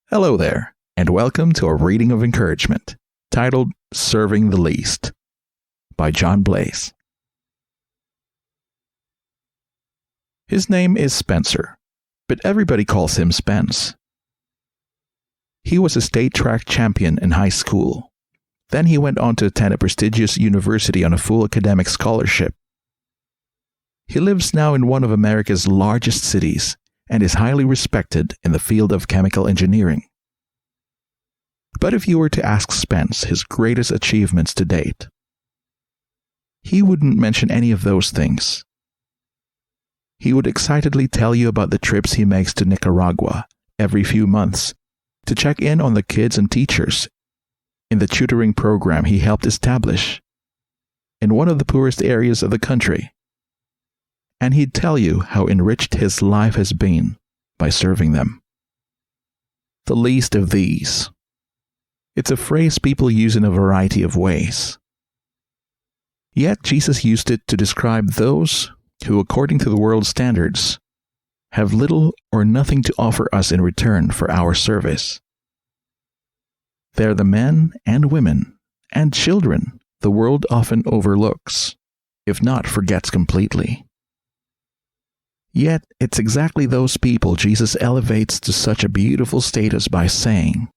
Hello there, and welcome to a reading of encouragement titled Serving the Least by John Blaze. His name is Spencer, but everybody calls him Spence. He was a state track champion in high school. Then he went on to attend a prestigious university on a full academic scholarship. He lives now in one of America's largest cities and is highly respected in the field of chemical engineering. But if you were to ask Spence his greatest achievements to date, he wouldn't mention any of those things. He would excitedly tell you about the trips he makes to Nicaragua every few months to check in on the kids and teachers in the tutoring program he helped establish in one of the poorest areas of the country. And he'd tell you how enriched his life has been by serving them. The least of these. It's a phrase people use in a variety of ways. Yet Jesus used it to describe those who, according to the world's standards, have little or nothing to offer us in return for our service. They're the men and women and children the world often overlooks, if not forgets completely. Yet it's exactly those people Jesus elevates to such a beautiful status by saying,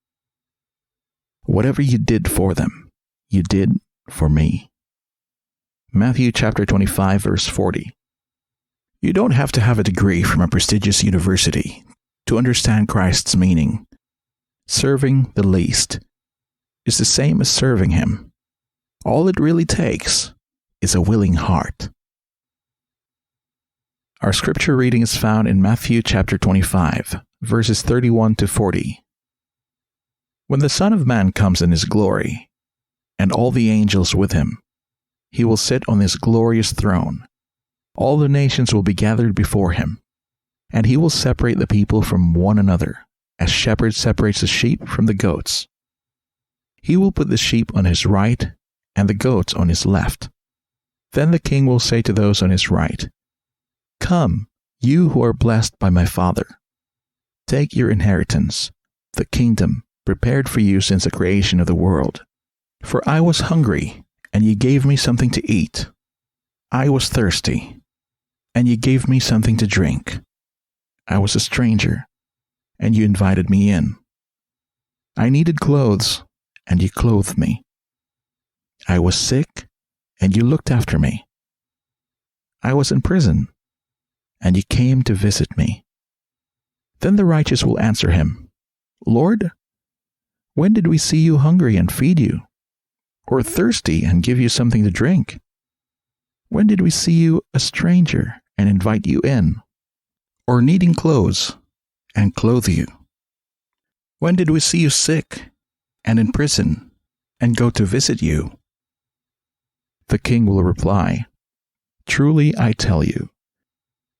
"Whatever you did for them, you did for me." Matthew chapter 25, verse 40. You don't have to have a degree from a prestigious university to understand Christ's meaning. Serving the least is the same as serving Him. All it really takes is a willing heart. Our scripture reading is found in Matthew chapter 25, verses 31 to 40. When the Son of Man comes in His glory, and all the angels with Him, He will sit on His glorious throne. All the nations will be gathered before Him, and He will separate the people from one another, as shepherd separates the sheep from the goats. He will put the sheep on His right and the goats on His left. Then the King will say to those on His right, "Come, you who are blessed by my Father. Take your inheritance, the kingdom prepared for you since the creation of the world. For I was hungry, and you gave me something to eat. I was thirsty, and you gave me something to drink. I was a stranger, and you invited me in. I needed clothes, and you clothed me. I was sick, and you looked after me. I was in prison, and you came to visit me." Then the righteous will answer Him, "Lord, when did we see you hungry and feed you, or thirsty and give you something to drink? When did we see you a stranger and invite you in, or needing clothes and clothe you? When did we see you sick and in prison and go to visit you?" The King will reply, "Truly I tell you,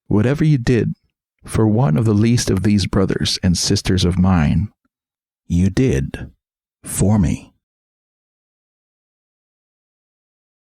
whatever you did for one of the least of these brothers and sisters of mine, you did for me."